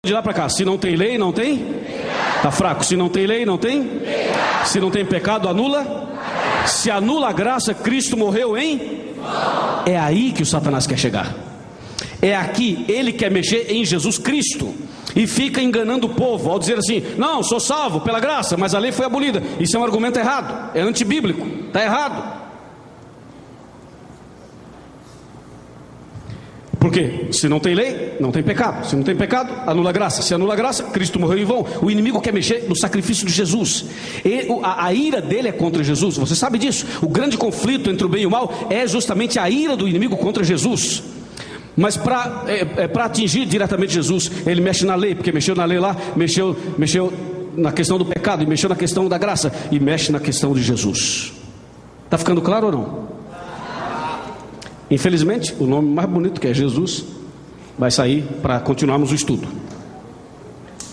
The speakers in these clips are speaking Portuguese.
De lá para cá, se não tem lei, não tem? Tá fraco. Se não tem lei, não tem? Se não tem pecado, anula? Se anula a graça, Cristo morreu em? É aí que o Satanás quer chegar. É aqui, ele quer mexer em Jesus Cristo e fica enganando o povo ao dizer assim: não, sou salvo pela graça, mas a lei foi abolida. Isso é um argumento errado, é antibíblico, está errado. Por quê? Se não tem lei, não tem pecado. Se não tem pecado, anula a graça. Se anula a graça, Cristo morreu em vão. O inimigo quer mexer no sacrifício de Jesus. A ira dele é contra Jesus. Você sabe disso. O grande conflito entre o bem e o mal é justamente a ira do inimigo contra Jesus. Mas para atingir diretamente Jesus, ele mexe na lei, porque mexeu na lei lá, mexeu na questão do pecado, e mexeu na questão da graça, e mexe na questão de Jesus. Está ficando claro ou não? Infelizmente, o nome mais bonito, que é Jesus, vai sair para continuarmos o estudo.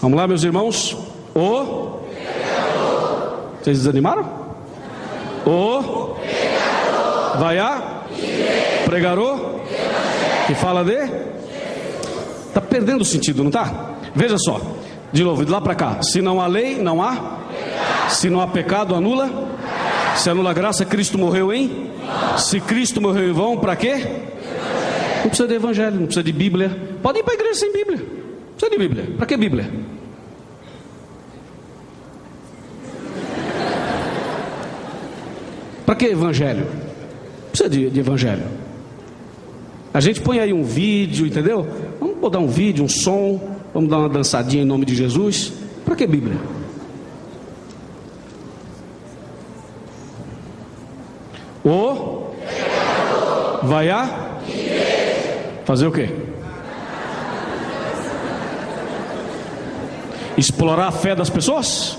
Vamos lá, meus irmãos. O pecador. Vocês desanimaram? O pecador. Vai a pregador. Que fala de? Está perdendo o sentido, não está? Veja só, de novo, de lá para cá. Se não há lei, não há pecado. Se não há pecado, anula. Se anula a graça, Cristo morreu em? Se Cristo morreu em vão, para quê? Não precisa de evangelho, não precisa de Bíblia. Pode ir para a igreja sem Bíblia. Não precisa de Bíblia. Para que Bíblia? Para que evangelho? Não precisa de evangelho. A gente põe aí um vídeo, entendeu? Vamos botar um vídeo, um som. Vamos dar uma dançadinha em nome de Jesus. Para que Bíblia? O vai a fazer o quê? Explorar a fé das pessoas?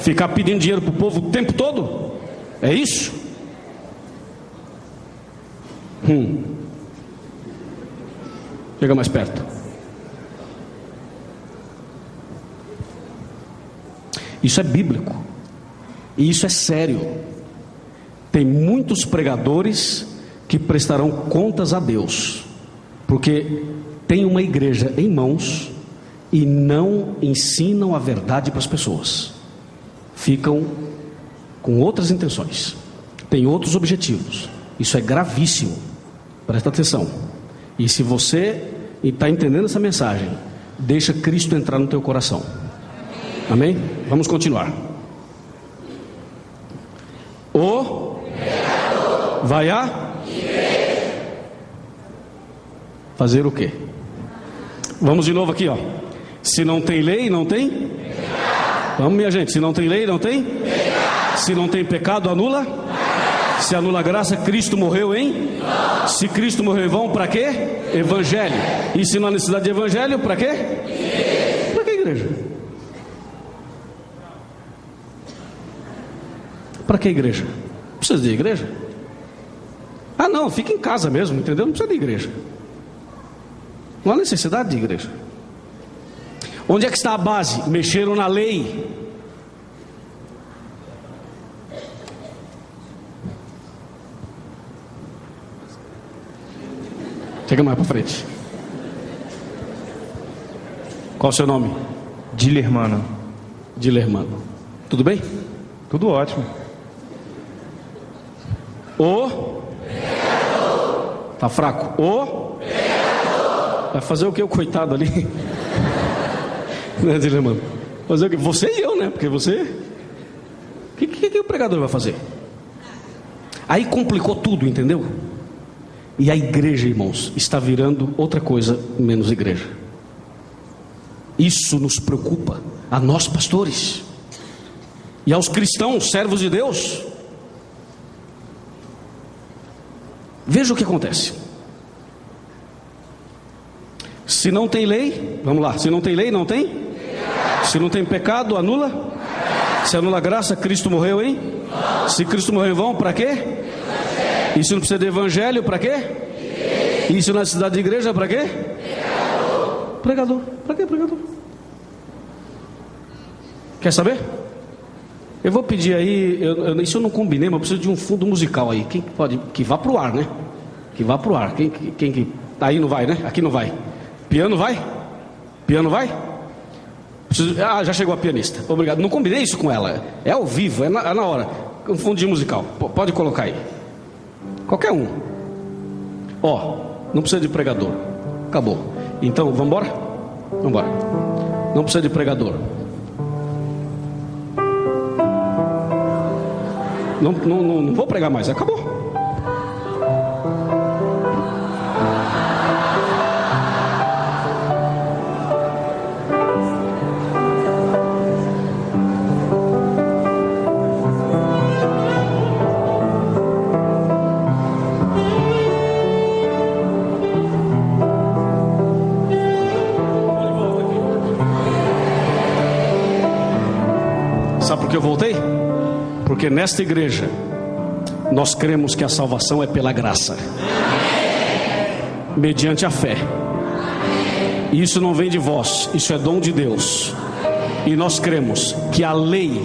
Ficar pedindo dinheiro para o povo o tempo todo? É isso? Chega mais perto. Isso é bíblico. E isso é sério. Tem muitos pregadores que prestarão contas a Deus, porque tem uma igreja em mãos e não ensinam a verdade para as pessoas. Ficam com outras intenções, tem outros objetivos. Isso é gravíssimo. Presta atenção. E se você está entendendo essa mensagem, deixa Cristo entrar no teu coração. Amém? Vamos continuar. O vai a fazer o quê? Vamos de novo aqui, ó. Se não tem lei, não tem? Vamos, minha gente. Se não tem lei, não tem? Se não tem pecado, anula? Se anula a graça, Cristo morreu em? Se Cristo morreu em vão, para quê? Evangelho. E se não há necessidade de evangelho, para quê? Para que igreja? Para que igreja? Precisa de igreja? Ah, não, fica em casa mesmo, entendeu? Não precisa de igreja. Não há necessidade de igreja. Onde é que está a base? Mexeram na lei. Chega mais para frente. Qual o seu nome? Dilermano. Dilermano. Tudo bem? Tudo ótimo. O tá fraco. O vai fazer o que o coitado ali? Né, Dilermano? Fazer o que? Você e eu, né? Porque você. O que o pregador vai fazer? Aí complicou tudo, entendeu? E a igreja, irmãos, está virando outra coisa menos igreja. Isso nos preocupa, a nós pastores e aos cristãos, servos de Deus. Veja o que acontece. Se não tem lei, vamos lá. Se não tem lei, não tem? Se não tem pecado, anula? Se anula a graça, Cristo morreu em? Se Cristo morreu em vão, para quê? E se não precisa de evangelho, para quê? E se não há necessidade de igreja, para quê? Pregador. Para quê pregador? Quer saber? Eu vou pedir aí, isso eu não combinei, mas eu preciso de um fundo musical aí. Quem pode, que vá pro ar, né? Que vá pro ar. Quem aí não vai, né? Aqui não vai. Piano vai? Piano vai? Já chegou a pianista. Obrigado. Não combinei isso com ela. É ao vivo, é na hora. Confundi musical. Pode colocar aí. Qualquer um. Não precisa de pregador. Acabou. Então, vamos embora? Vamos embora. Não precisa de pregador. Não vou pregar mais. Acabou. Sabe por que eu voltei? Porque nesta igreja nós cremos que a salvação é pela graça, mediante a fé. E isso não vem de vós, isso é dom de Deus. E nós cremos que a lei,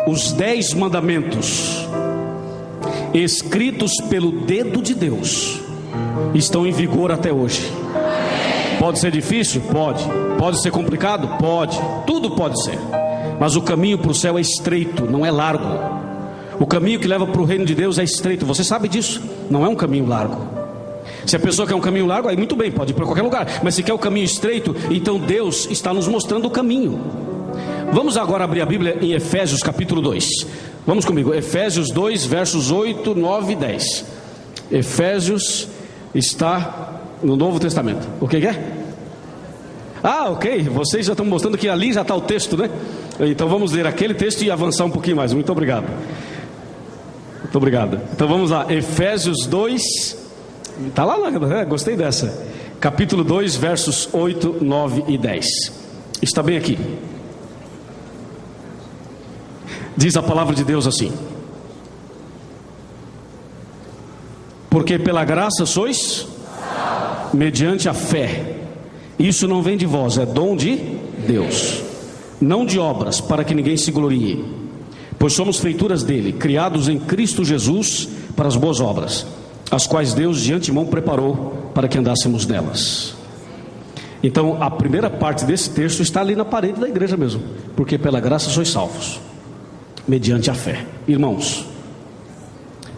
os 10 mandamentos, escritos pelo dedo de Deus, estão em vigor até hoje. Pode ser difícil? Pode. Pode ser complicado? Pode. Tudo pode ser. Mas o caminho para o céu é estreito, não é largo. O caminho que leva para o reino de Deus é estreito. Você sabe disso, não é um caminho largo. Se a pessoa quer um caminho largo, aí muito bem, pode ir para qualquer lugar. Mas se quer o caminho estreito, então Deus está nos mostrando o caminho. Vamos agora abrir a Bíblia em Efésios capítulo 2. Vamos comigo, Efésios 2, versos 8, 9 e 10. Efésios está no Novo Testamento. O que é? Ok, vocês já estão mostrando que ali já está o texto, né? Então vamos ler aquele texto e avançar um pouquinho mais. Muito obrigado. Muito obrigado. Então vamos lá, Efésios 2. Está lá, gostei dessa. Capítulo 2, versos 8, 9 e 10. Está bem aqui. Diz a palavra de Deus assim: porque pela graça sois, mediante a fé. Isso não vem de vós, é dom de Deus, não de obras, para que ninguém se glorie. Pois somos feituras dele, criados em Cristo Jesus para as boas obras, as quais Deus de antemão preparou para que andássemos nelas. Então a primeira parte desse texto está ali na parede da igreja mesmo. Porque pela graça sois salvos, mediante a fé. Irmãos,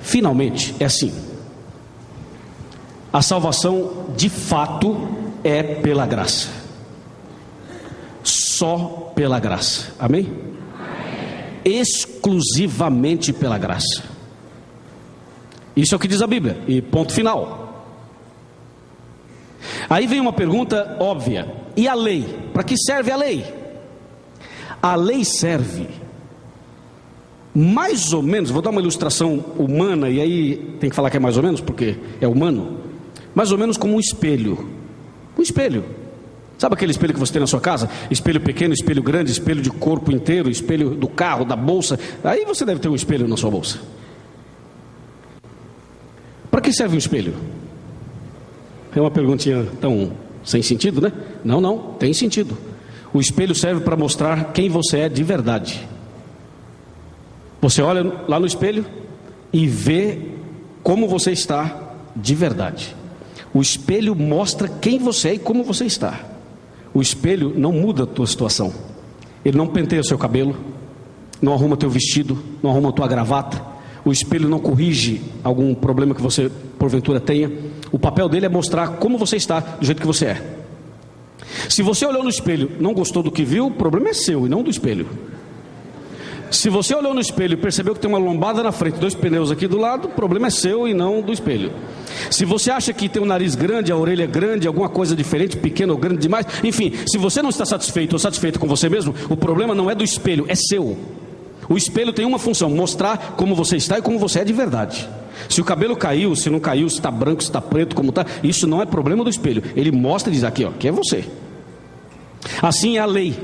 finalmente é assim. A salvação de fato é pela graça, só pela graça, amém? Exclusivamente pela graça. Isso é o que diz a Bíblia, e ponto final. Aí vem uma pergunta óbvia: e a lei? Para que serve a lei? A lei serve mais ou menos, vou dar uma ilustração humana, e aí tem que falar que é mais ou menos, porque é humano. Mais ou menos como um espelho. Um espelho. Sabe aquele espelho que você tem na sua casa? Espelho pequeno, espelho grande, espelho de corpo inteiro, espelho do carro, da bolsa. Aí você deve ter um espelho na sua bolsa. Para que serve um espelho? É uma perguntinha tão sem sentido, né? Não, tem sentido. O espelho serve para mostrar quem você é de verdade. Você olha lá no espelho e vê como você está de verdade. O espelho mostra quem você é e como você está. O espelho não muda a tua situação. Ele não penteia o seu cabelo, não arruma teu vestido, não arruma a tua gravata. O espelho não corrige algum problema que você porventura tenha. O papel dele é mostrar como você está, do jeito que você é. Se você olhou no espelho, não gostou do que viu, o problema é seu e não do espelho. Se você olhou no espelho e percebeu que tem uma lombada na frente, 2 pneus aqui do lado, o problema é seu e não do espelho. Se você acha que tem o nariz grande, a orelha grande, alguma coisa diferente, pequeno ou grande demais, enfim, se você não está satisfeito ou satisfeito com você mesmo, o problema não é do espelho, é seu. O espelho tem uma função: mostrar como você está e como você é de verdade. Se o cabelo caiu, se não caiu, se está branco, se está preto, como está, isso não é problema do espelho. Ele mostra e diz aqui, que é você. Assim é a lei.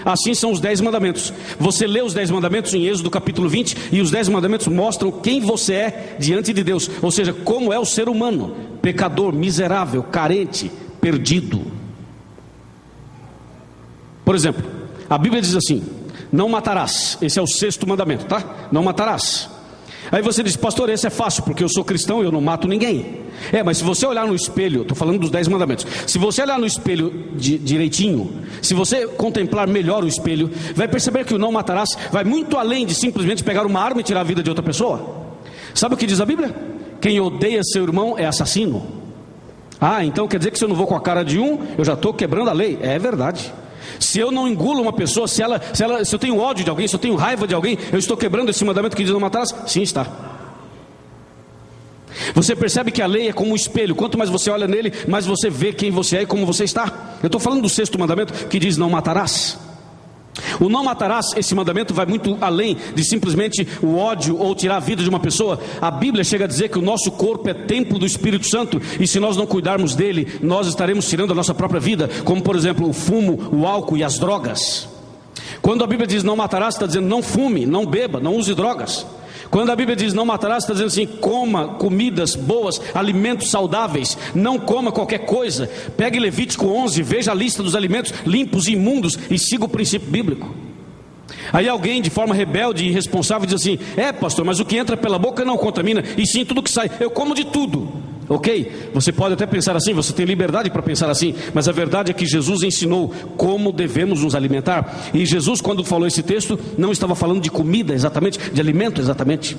Assim são os 10 mandamentos. Você lê os 10 mandamentos em Êxodo capítulo 20, e os 10 mandamentos mostram quem você é diante de Deus. Ou seja, como é o ser humano: pecador, miserável, carente, perdido. Por exemplo, a Bíblia diz assim: não matarás. Esse é o 6º mandamento, tá? Não matarás. Aí você diz: pastor, esse é fácil, porque eu sou cristão e eu não mato ninguém. Mas se você olhar no espelho, estou falando dos 10 mandamentos. Se você olhar no espelho direitinho, se você contemplar melhor o espelho, vai perceber que o não matarás vai muito além de simplesmente pegar uma arma e tirar a vida de outra pessoa. Sabe o que diz a Bíblia? Quem odeia seu irmão é assassino. Então quer dizer que se eu não vou com a cara de um, eu já estou quebrando a lei. É verdade. Se eu não engulo uma pessoa, se eu tenho ódio de alguém, se eu tenho raiva de alguém, eu estou quebrando esse mandamento que diz não matarás? Sim, está. Você percebe que a lei é como um espelho. Quanto mais você olha nele, mais você vê quem você é e como você está. Eu estou falando do 6º mandamento, que diz não matarás. O não matarás, esse mandamento vai muito além de simplesmente o ódio ou tirar a vida de uma pessoa. A Bíblia chega a dizer que o nosso corpo é templo do Espírito Santo, e se nós não cuidarmos dele, nós estaremos tirando a nossa própria vida, como por exemplo o fumo, o álcool e as drogas. Quando a Bíblia diz não matarás, está dizendo não fume, não beba, não use drogas. Quando a Bíblia diz não matarás, está dizendo assim: coma comidas boas, alimentos saudáveis, não coma qualquer coisa. Pegue Levítico 11, veja a lista dos alimentos limpos e imundos e siga o princípio bíblico. Aí alguém de forma rebelde e irresponsável diz assim: pastor, mas o que entra pela boca não contamina, e sim tudo que sai. Eu como de tudo. Ok, você pode até pensar assim, você tem liberdade para pensar assim, mas a verdade é que Jesus ensinou como devemos nos alimentar. E Jesus, quando falou esse texto, não estava falando de comida exatamente, de alimento exatamente.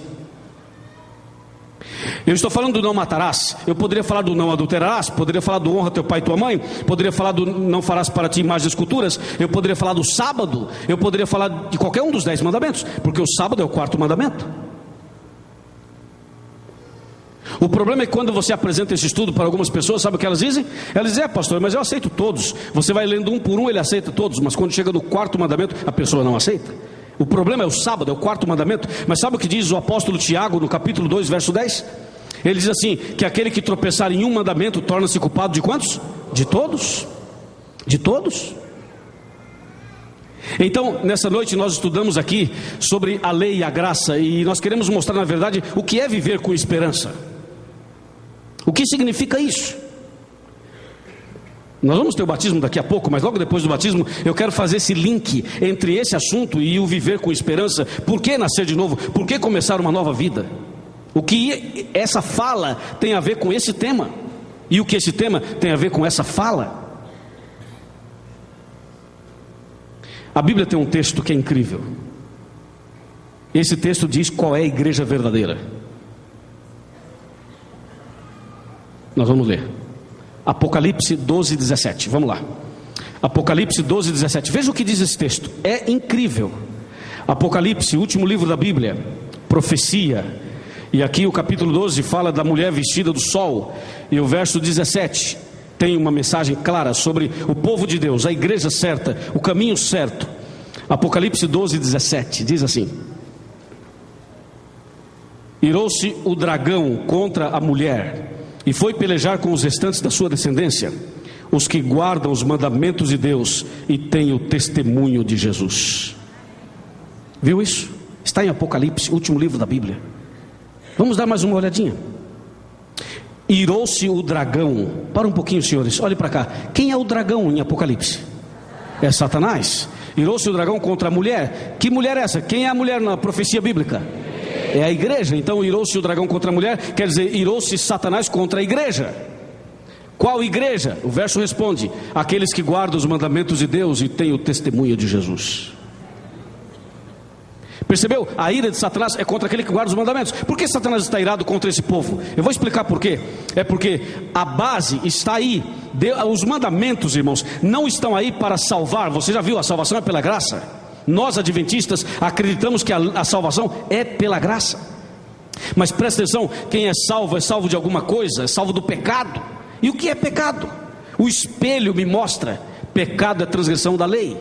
Eu estou falando do não matarás. Eu poderia falar do não adulterarás, poderia falar do honra teu pai e tua mãe, poderia falar do não farás para ti imagens e esculturas, eu poderia falar do sábado, eu poderia falar de qualquer um dos 10 mandamentos, porque o sábado é o 4º mandamento. O problema é que quando você apresenta esse estudo para algumas pessoas, sabe o que elas dizem? Elas dizem: pastor, mas eu aceito todos. Você vai lendo um por um, ele aceita todos, mas quando chega no 4º mandamento, a pessoa não aceita. O problema é o sábado, é o 4º mandamento. Mas sabe o que diz o apóstolo Tiago no capítulo 2, verso 10? Ele diz assim, que aquele que tropeçar em um mandamento torna-se culpado de quantos? De todos. De todos. Então, nessa noite nós estudamos aqui sobre a lei e a graça, e nós queremos mostrar na verdade o que é viver com esperança. O que significa isso? Nós vamos ter o batismo daqui a pouco, mas logo depois do batismo eu quero fazer esse link entre esse assunto e o viver com esperança. Por que nascer de novo? Por que começar uma nova vida? O que essa fala tem a ver com esse tema? E o que esse tema tem a ver com essa fala? A Bíblia tem um texto que é incrível. Esse texto diz qual é a igreja verdadeira. Nós vamos ler Apocalipse 12, 17. Vamos lá. Apocalipse 12, 17. Veja o que diz esse texto. É incrível. Apocalipse, último livro da Bíblia, profecia. E aqui o capítulo 12 fala da mulher vestida do sol. E o verso 17 tem uma mensagem clara sobre o povo de Deus, a igreja certa, o caminho certo. Apocalipse 12, 17 diz assim: irou-se o dragão contra a mulher e foi pelejar com os restantes da sua descendência, os que guardam os mandamentos de Deus e têm o testemunho de Jesus. Viu isso? Está em Apocalipse, último livro da Bíblia. Vamos dar mais uma olhadinha. Irou-se o dragão. Para um pouquinho, senhores, olhe para cá. Quem é o dragão em Apocalipse? É Satanás. Irou-se o dragão contra a mulher. Que mulher é essa? Quem é a mulher na profecia bíblica? É a igreja. Então irou-se o dragão contra a mulher, quer dizer, irou-se Satanás contra a igreja. Qual igreja? O verso responde: aqueles que guardam os mandamentos de Deus e têm o testemunho de Jesus. Percebeu? A ira de Satanás é contra aquele que guarda os mandamentos. Por que Satanás está irado contra esse povo? Eu vou explicar por quê. É porque a base está aí. Os mandamentos, irmãos, não estão aí para salvar. Você já viu, a salvação é pela graça. Nós adventistas acreditamos que a salvação é pela graça. Mas presta atenção, quem é salvo de alguma coisa, é salvo do pecado. E o que é pecado? O espelho me mostra: pecado é transgressão da lei.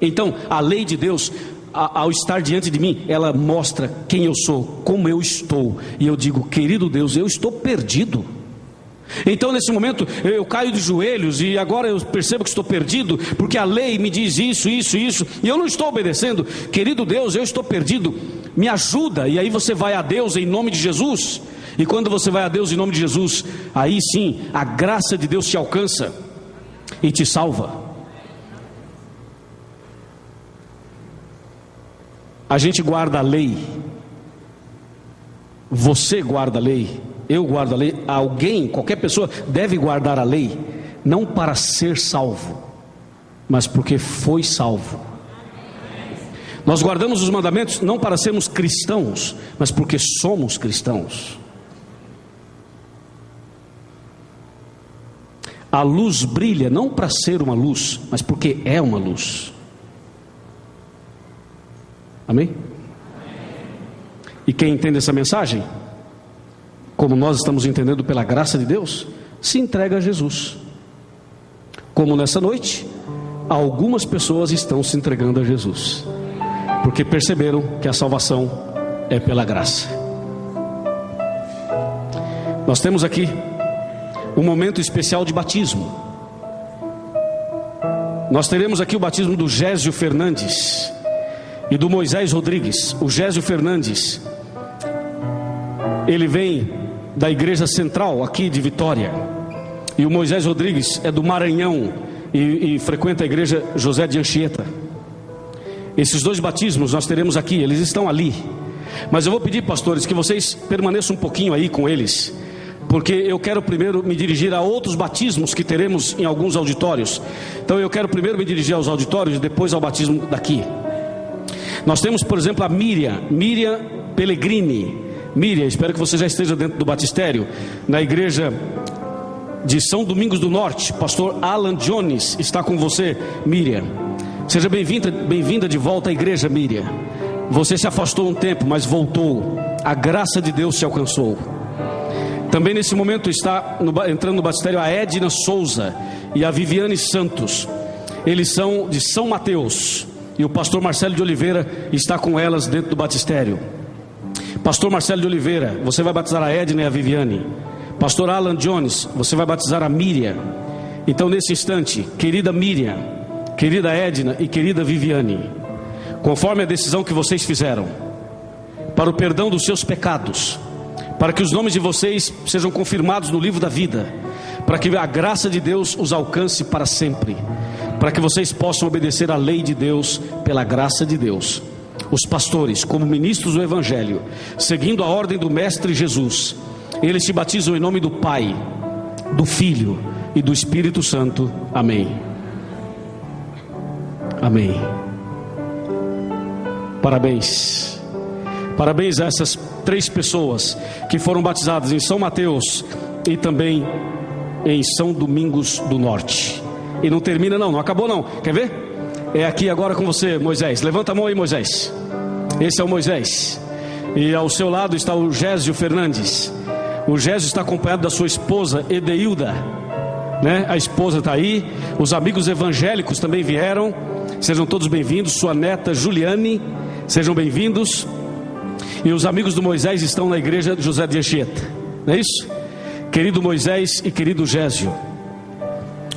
Então a lei de Deus, ao estar diante de mim, ela mostra quem eu sou, como eu estou. E eu digo: querido Deus, eu estou perdido. Então nesse momento eu caio de joelhos e agora eu percebo que estou perdido, porque a lei me diz isso, isso, isso, e eu não estou obedecendo. Querido Deus, eu estou perdido, me ajuda. E aí você vai a Deus em nome de Jesus. E quando você vai a Deus em nome de Jesus, aí sim a graça de Deus te alcança e te salva. A gente guarda a lei você guarda a lei, eu guardo a lei, alguém, qualquer pessoa deve guardar a lei, não para ser salvo, mas porque foi salvo. Nós guardamos os mandamentos não para sermos cristãos, mas porque somos cristãos. A luz brilha não para ser uma luz, mas porque é uma luz. Amém? E quem entende essa mensagem, como nós estamos entendendo pela graça de Deus, se entrega a Jesus. Como nessa noite, algumas pessoas estão se entregando a Jesus, porque perceberam que a salvação é pela graça. Nós temos aqui um momento especial de batismo. Nós teremos aqui o batismo do Gésio Fernandes e do Moisés Rodrigues. O Gésio Fernandes, ele vem da igreja central aqui de Vitória, e o Moisés Rodrigues é do Maranhão e frequenta a igreja José de Anchieta. Esses dois batismos nós teremos aqui, eles estão ali, mas eu vou pedir, pastores, que vocês permaneçam um pouquinho aí com eles, porque eu quero primeiro me dirigir a outros batismos que teremos em alguns auditórios. Então eu quero primeiro me dirigir aos auditórios e depois ao batismo daqui. Nós temos, por exemplo, a Miriam Pellegrini. Miriam, espero que você já esteja dentro do batistério, na igreja de São Domingos do Norte. Pastor Alan Jones está com você, Miriam. Seja bem-vinda de volta à igreja, Miriam. Você se afastou um tempo, mas voltou. A graça de Deus te alcançou. Também nesse momento está entrando no batistério a Edna Souza e a Viviane Santos. Eles são de São Mateus, e o pastor Marcelo de Oliveira está com elas dentro do batistério. Pastor Marcelo de Oliveira, você vai batizar a Edna e a Viviane. Pastor Alan Jones, você vai batizar a Miriam. Então nesse instante, querida Miriam, querida Edna e querida Viviane, conforme a decisão que vocês fizeram, para o perdão dos seus pecados, para que os nomes de vocês sejam confirmados no livro da vida, para que a graça de Deus os alcance para sempre, para que vocês possam obedecer à lei de Deus pela graça de Deus. Os pastores, como ministros do Evangelho, seguindo a ordem do Mestre Jesus, eles te batizam em nome do Pai, do Filho e do Espírito Santo. Amém. Amém. Parabéns. Parabéns a essas 3 pessoas que foram batizadas em São Mateus e também em São Domingos do Norte. E não termina não acabou não. Quer ver? É aqui agora com você, Moisés. Levanta a mão aí, Moisés. Esse é o Moisés. E ao seu lado está o Gésio Fernandes. O Gésio está acompanhado da sua esposa Edeilda, né? A esposa está aí. Os amigos evangélicos também vieram. Sejam todos bem-vindos. Sua neta Juliane, sejam bem-vindos. E os amigos do Moisés estão na igreja de José de Anchieta, não é isso? Querido Moisés e querido Gésio.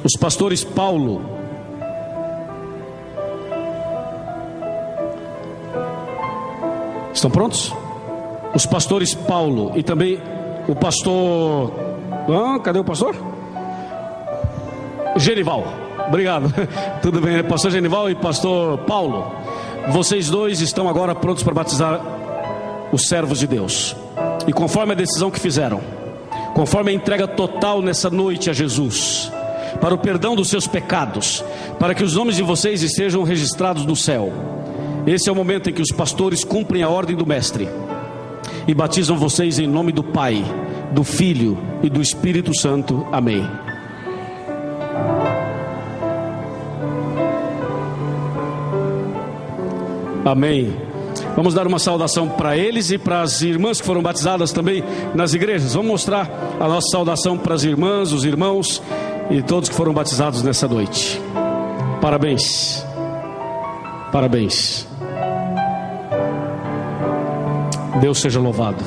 Os pastores Paulo, estão prontos? Os pastores Paulo e também o pastor... cadê o pastor? Genival. Obrigado. Tudo bem, pastor Genival e pastor Paulo. Vocês dois estão agora prontos para batizar os servos de Deus. E conforme a decisão que fizeram, conforme a entrega total nessa noite a Jesus, para o perdão dos seus pecados, para que os nomes de vocês estejam registrados no céu, esse é o momento em que os pastores cumprem a ordem do Mestre e batizam vocês em nome do Pai, do Filho e do Espírito Santo. Amém. Amém. Vamos dar uma saudação para eles e para as irmãs que foram batizadas também nas igrejas. Vamos mostrar a nossa saudação para as irmãs, os irmãos e todos que foram batizados nessa noite. Parabéns. Parabéns. Deus seja louvado.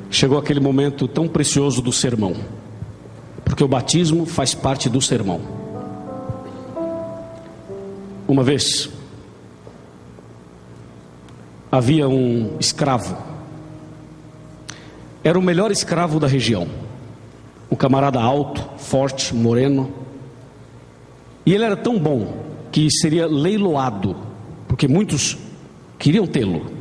Chegou aquele momento tão precioso do sermão, porque o batismo faz parte do sermão. Uma vez havia um escravo, era o melhor escravo da região, um camarada alto, forte, moreno, e ele era tão bom que seria leiloado, porque muitos queriam tê-lo.